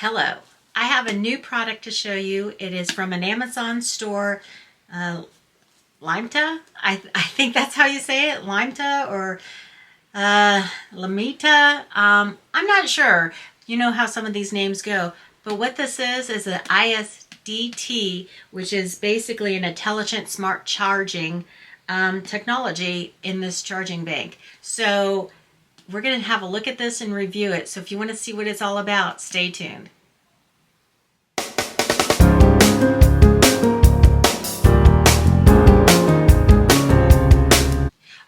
Hello, I have a new product to show you. It is from an Amazon store, LIMETA. I think that's how you say it, LIMETA or LIMETA. I'm not sure. You know how some of these names go. But what this is an ISDT, which is basically an intelligent smart charging technology in this charging bank. So we're going to have a look at this and review it. So if you want to see what it's all about, stay tuned.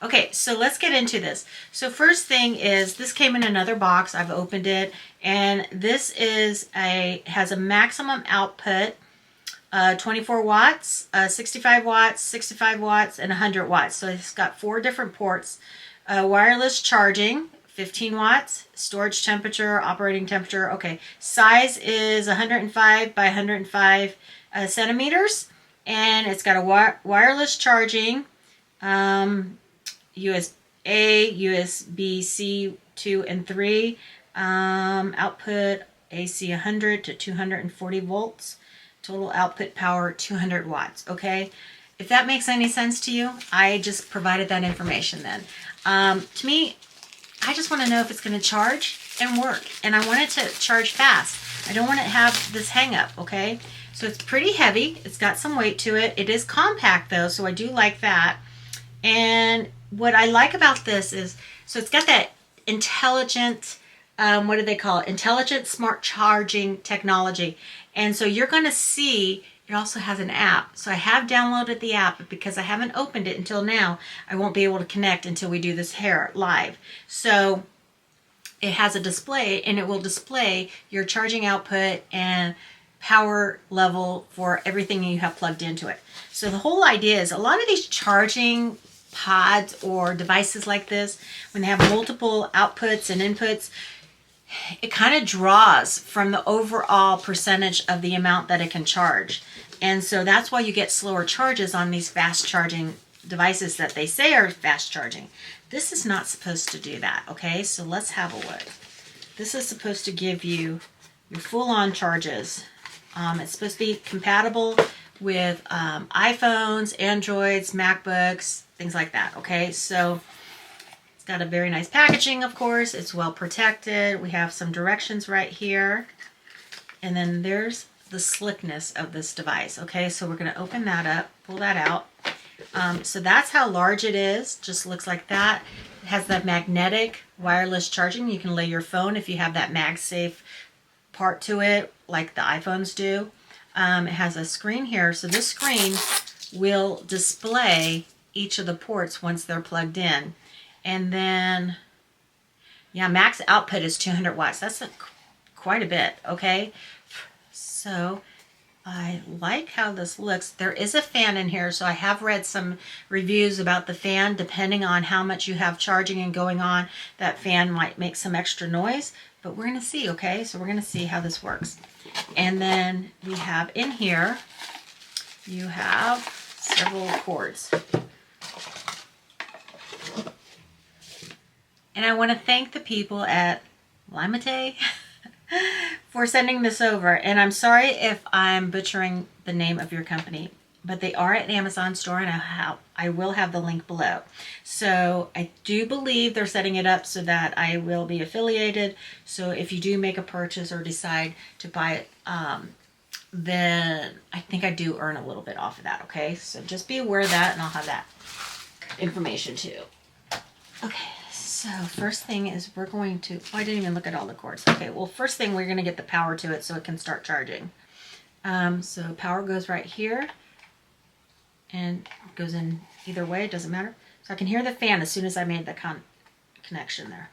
Okay, so let's get into this. So first thing is, this came in another box. I've opened it, and this has a maximum output, 24 watts, 65 watts, 65 watts, and 100 watts. So it's got 4 different ports. Wireless charging, 15 watts, storage temperature, operating temperature. Okay, size is 105 by 105 centimeters, and it's got a wireless charging, USB-A, USB-C 2 and 3, output AC 100 to 240 volts, total output power 200 watts. Okay, if that makes any sense to you, I just provided that information then. To me, I just want to know if it's going to charge and work, and I want it to charge fast. I don't want it to have this hang up. Okay, so it's pretty heavy. It's got some weight to it. It is compact though, so I do like that. And what I like about this is, so it's got that intelligent, what do they call it? Intelligent smart charging technology. And so you're going to see it also has an app. So I have downloaded the app, but because I haven't opened it until now, I won't be able to connect until we do this here live. So it has a display, and it will display your charging output and power level for everything you have plugged into it. So the whole idea is, a lot of these charging pods or devices like this, when they have multiple outputs and inputs, it kind of draws from the overall percentage of the amount that it can charge. And so that's why you get slower charges on these fast charging devices that they say are fast charging. This is not supposed to do that. Okay, so let's have a look. This is supposed to give you your full-on charges. It's supposed to be compatible with iPhones, Androids, MacBooks, things like that. Okay, so it's got a very nice packaging, of course. It's well protected. We have some directions right here. And then there's the slickness of this device. Okay, so we're going to open that up, pull that out. So that's how large it is. Just looks like that. It has that magnetic wireless charging. You can lay your phone if you have that MagSafe part to it, like the iPhones do. It has a screen here, so this screen will display each of the ports once they're plugged in. And then, yeah, max output is 200 watts. That's quite a bit, okay? So I like how this looks. There is a fan in here, so I have read some reviews about the fan. Depending on how much you have charging and going on, that fan might make some extra noise, but we're going to see, okay? So we're going to see how this works. And then we have in here, you have several cords. And I want to thank the people at LIMETA for sending this over. And I'm sorry if I'm butchering the name of your company, but they are an Amazon store, and I will have the link below. So I do believe they're setting it up so that I will be affiliated. So if you do make a purchase or decide to buy it, then I think I do earn a little bit off of that. Okay, so just be aware of that, and I'll have that information too. Okay, so first thing is we're going to, oh, I didn't even look at all the cords. Okay, well, first thing, we're going to get the power to it so it can start charging. So power goes right here, and it goes in either way, it doesn't matter. So I can hear the fan as soon as I made the connection there.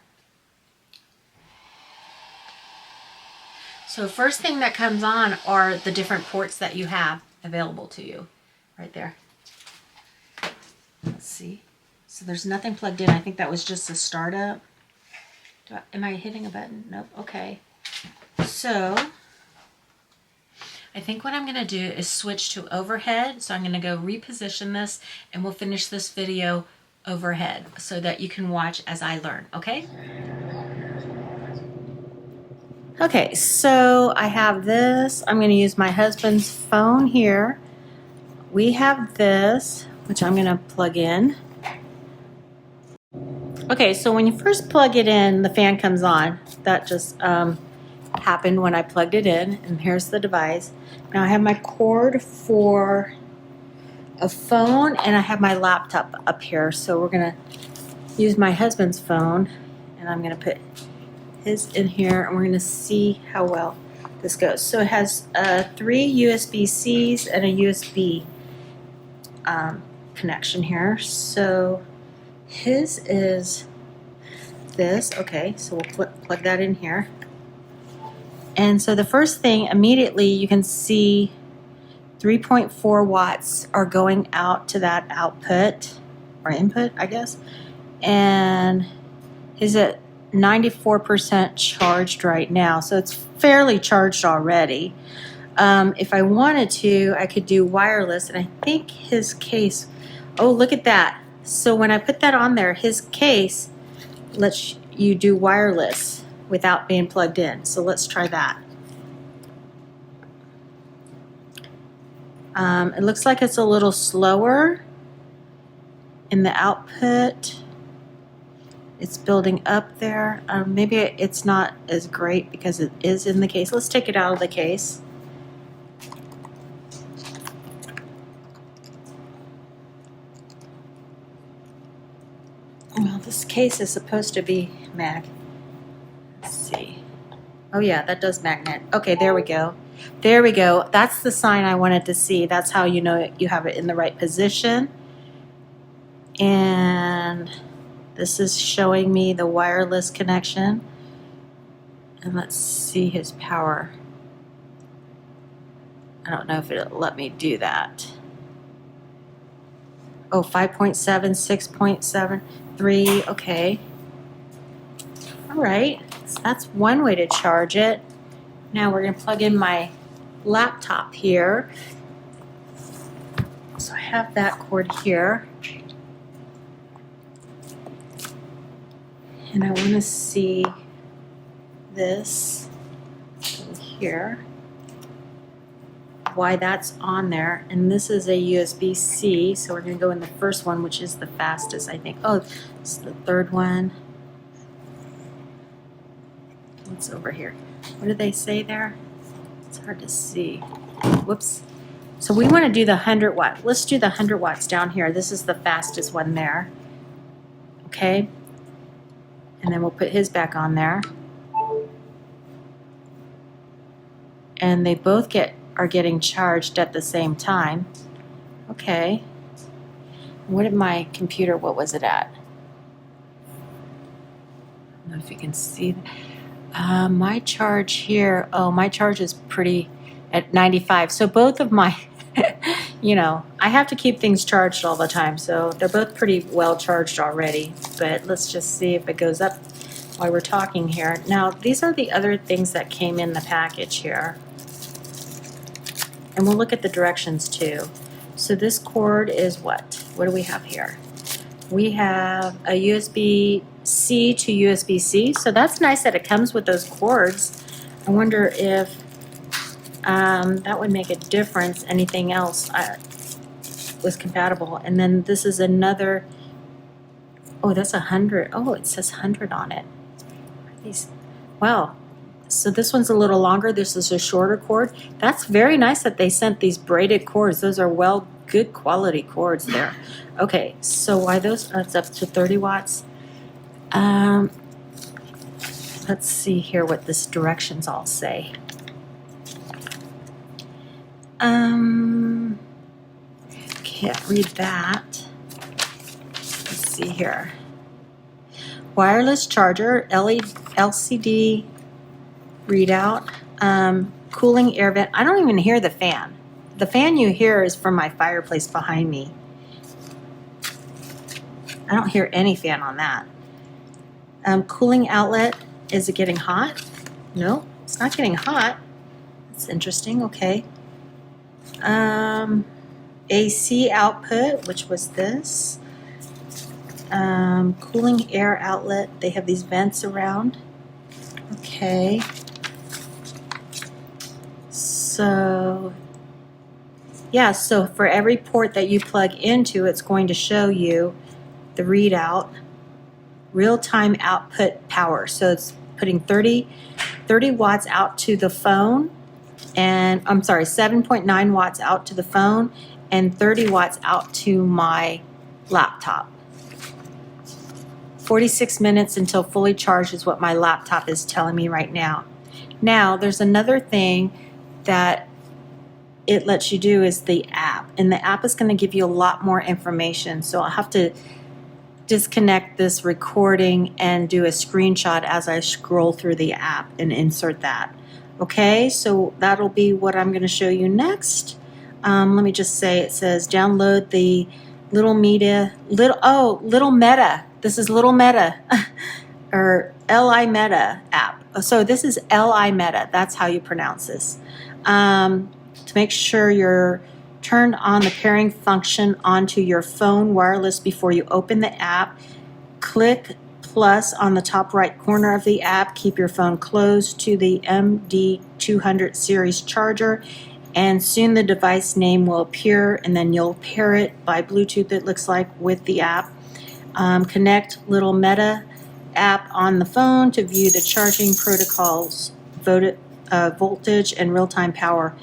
So first thing that comes on are the different ports that you have available to you right there. Let's see. So there's nothing plugged in. I think that was just a startup. Am I hitting a button? Nope. Okay. So I think what I'm going to do is switch to overhead. So I'm going to go reposition this, and we'll finish this video overhead so that you can watch as I learn. Okay? Okay, so I have this. I'm going to use my husband's phone here. We have this, which I'm going to plug in. Okay, so when you first plug it in, the fan comes on. That just happened when I plugged it in, and here's the device. Now I have my cord for a phone, and I have my laptop up here. So we're going to use my husband's phone, and I'm going to put his in here, and we're going to see how well this goes. So it has 3 USB-Cs and a USB connection here. So his is this. Okay, so we'll plug that in here. And so the first thing, immediately you can see 3.4 watts are going out to that output or input, I guess. And is at 94% charged right now, so it's fairly charged already. If I wanted to, I could do wireless, and I think his case, oh, look at that. So when I put that on there, his case lets you do wireless without being plugged in. So let's try that. It looks like it's a little slower in the output. It's building up there. Maybe it's not as great because it is in the case. Let's take it out of the case. Well, this case is supposed to be mag. Let's see. Oh yeah, that does magnet. Okay, there we go. There we go. That's the sign I wanted to see. That's how you know you have it in the right position. And this is showing me the wireless connection. And let's see his power. I don't know if it'll let me do that. Oh, 5.7, 6.7, 3, okay. All right, so that's one way to charge it. Now we're gonna plug in my laptop here. So I have that cord here. And I wanna see this here, why that's on there. And this is a USB-C, so we're gonna go in the first one, which is the fastest, I think. Oh, it's the third one. What's over here? What did they say there? It's hard to see. Whoops. So we want to do the 100 watt. Let's do the 100 watts down here. This is the fastest one there. Okay. And then we'll put his back on there. And they both are getting charged at the same time. Okay. What did my computer, what was it at? I don't know if you can see that. My charge here, oh, my charge is pretty at 95. So both of my, you know, I have to keep things charged all the time. So they're both pretty well charged already. But let's just see if it goes up while we're talking here. Now, these are the other things that came in the package here. And we'll look at the directions too. So this cord is what? What do we have here? We have a USB-C to USB-C. So that's nice that it comes with those cords. I wonder if that would make a difference. Anything else was compatible. And then this is another, oh, that's 100. Oh, it says 100 on it. These, wow. So this one's a little longer. This is a shorter cord. That's very nice that they sent these braided cords. Those are good quality cords there. Okay, so why those? It's up to 30 watts. Let's see here what this directions all say. Can't read that. Let's see here. Wireless charger, LCD readout, cooling air vent. I don't even hear the fan. The fan you hear is from my fireplace behind me. I don't hear any fan on that. Cooling outlet, is it getting hot? No, it's not getting hot. That's interesting, okay. AC output, which was this. Cooling air outlet, they have these vents around. Okay. So yeah, so for every port that you plug into, it's going to show you the readout, real-time output power. So it's putting 30 watts out to the phone, and I'm sorry, 7.9 watts out to the phone and 30 watts out to my laptop. 46 minutes until fully charged is what my laptop is telling me right now. Now, there's another thing that it lets you do is the app, and the app is going to give you a lot more information. So I'll have to disconnect this recording and do a screenshot as I scroll through the app and insert that. Okay, so that'll be what I'm going to show you next. Let me just say, it says download the LIMETA. This is LIMETA or LIMETA app. So this is LIMETA. That's how you pronounce this. To make sure you're turned on the pairing function onto your phone wireless before you open the app, click plus on the top right corner of the app. Keep your phone close to the MD200 series charger, and soon the device name will appear, and then you'll pair it by Bluetooth, it looks like, with the app. Connect LIMETA app on the phone to view the charging protocols, voltage, and real-time power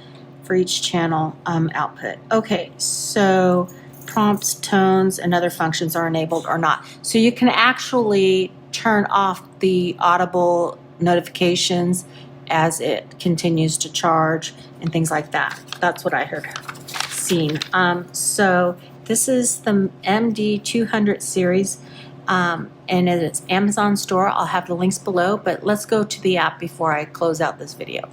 for each channel output. Okay, so prompts, tones, and other functions are enabled or not. So you can actually turn off the audible notifications as it continues to charge and things like that. That's what I heard seen. So this is the MD200 series, and it's Amazon store. I'll have the links below, but let's go to the app before I close out this video.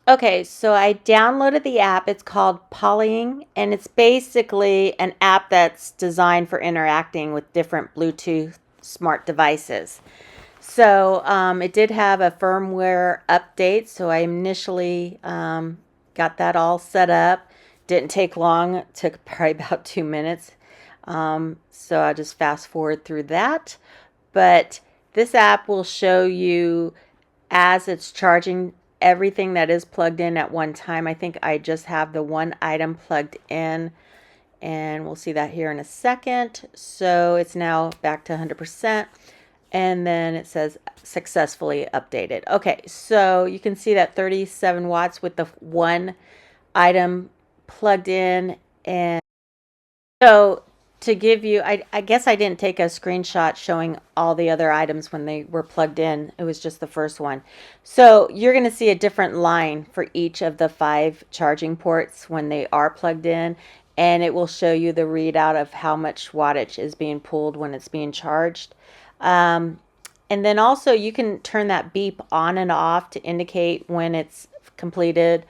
Okay, so I downloaded the app. It's called Polying, and it's basically an app that's designed for interacting with different Bluetooth smart devices. So it did have a firmware update, so I initially got that all set up. Didn't take long. It took probably about 2 minutes. So I'll just fast forward through that. But this app will show you as it's charging everything that is plugged in at one time. I think I just have the one item plugged in, and we'll see that here in a second. So it's now back to 100%, and then it says successfully updated. Okay, so you can see that 37 watts with the one item plugged in. And so to give you, I guess I didn't take a screenshot showing all the other items when they were plugged in. It was just the first one. So you're going to see a different line for each of the 5 charging ports when they are plugged in, and it will show you the readout of how much wattage is being pulled when it's being charged. And then also you can turn that beep on and off to indicate when it's completed,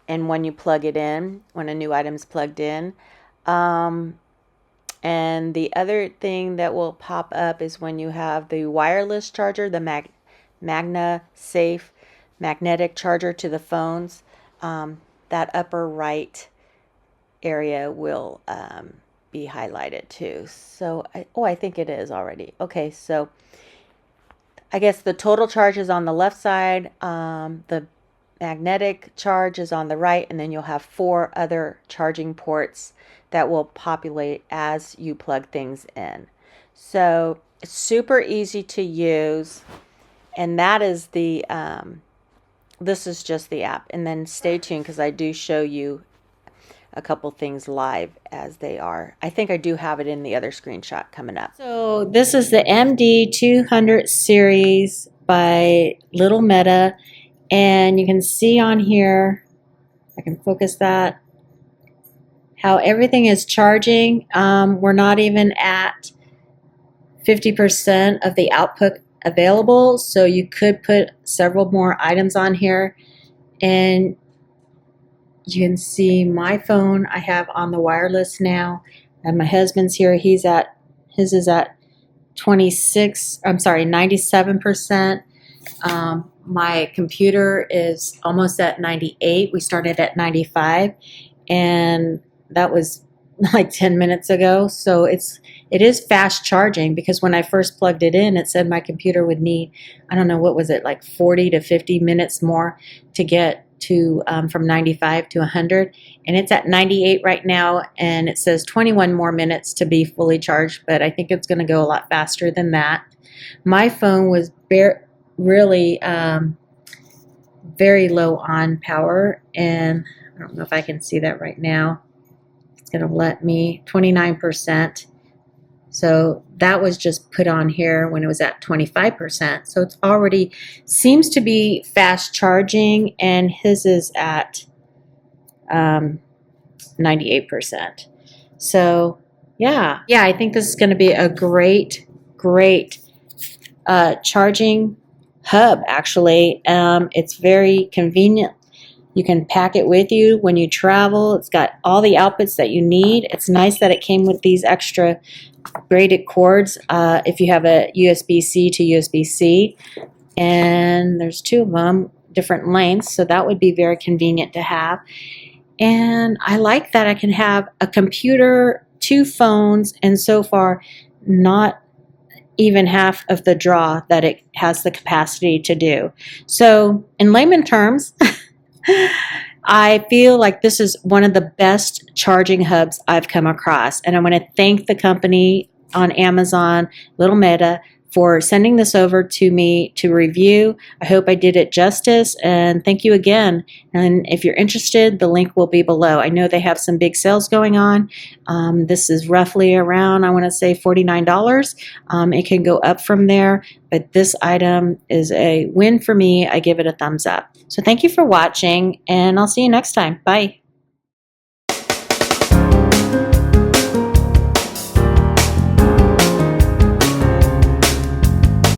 and when you plug it in, when a new item's plugged in. And the other thing that will pop up is when you have the wireless charger, the Magna Safe magnetic charger to the phones. That upper right area will be highlighted too. So, I think it is already. Okay, so I guess the total charge is on the left side. The magnetic charge is on the right, and then you'll have 4 other charging ports that will populate as you plug things in. So it's super easy to use, and that is the this is just the app. And then stay tuned, because I do show you a couple things live as they are. I think I do have it in the other screenshot coming up. So this is the MD200 series by LIMETA, and you can see on here, I can focus that, how everything is charging. We're not even at 50% of the output available, so you could put several more items on here. And you can see my phone I have on the wireless now, and my husband's here. His is at 97%. My computer is almost at 98. We started at 95, and that was like 10 minutes ago. So it it is fast charging, because when I first plugged it in, it said my computer would need, I don't know, what was it, like 40 to 50 minutes more to get to from 95 to 100, and it's at 98 right now, and it says 21 more minutes to be fully charged, but I think it's going to go a lot faster than that. My phone was really very low on power, and I don't know if I can see that right now. It's going to let me 29%. So that was just put on here when it was at 25%. So it's already seems to be fast charging, and his is at 98%. So yeah, I think this is going to be a great charging hub, actually. It's very convenient. You can pack it with you when you travel. It's got all the outputs that you need. It's nice that it came with these extra braided cords if you have a USB-C to USB-C, and there's 2 of them, different lengths, so that would be very convenient to have. And I like that I can have a computer, 2 phones, and so far not even half of the draw that it has the capacity to do. So in layman terms, I feel like this is one of the best charging hubs I've come across. And I want to thank the company on Amazon, LIMETA, for sending this over to me to review. I hope I did it justice, and thank you again. And if you're interested, the link will be below. I know they have some big sales going on. This is roughly around, I want to say, $49. It can go up from there, but this item is a win for me. I give it a thumbs up. So thank you for watching, and I'll see you next time. Bye.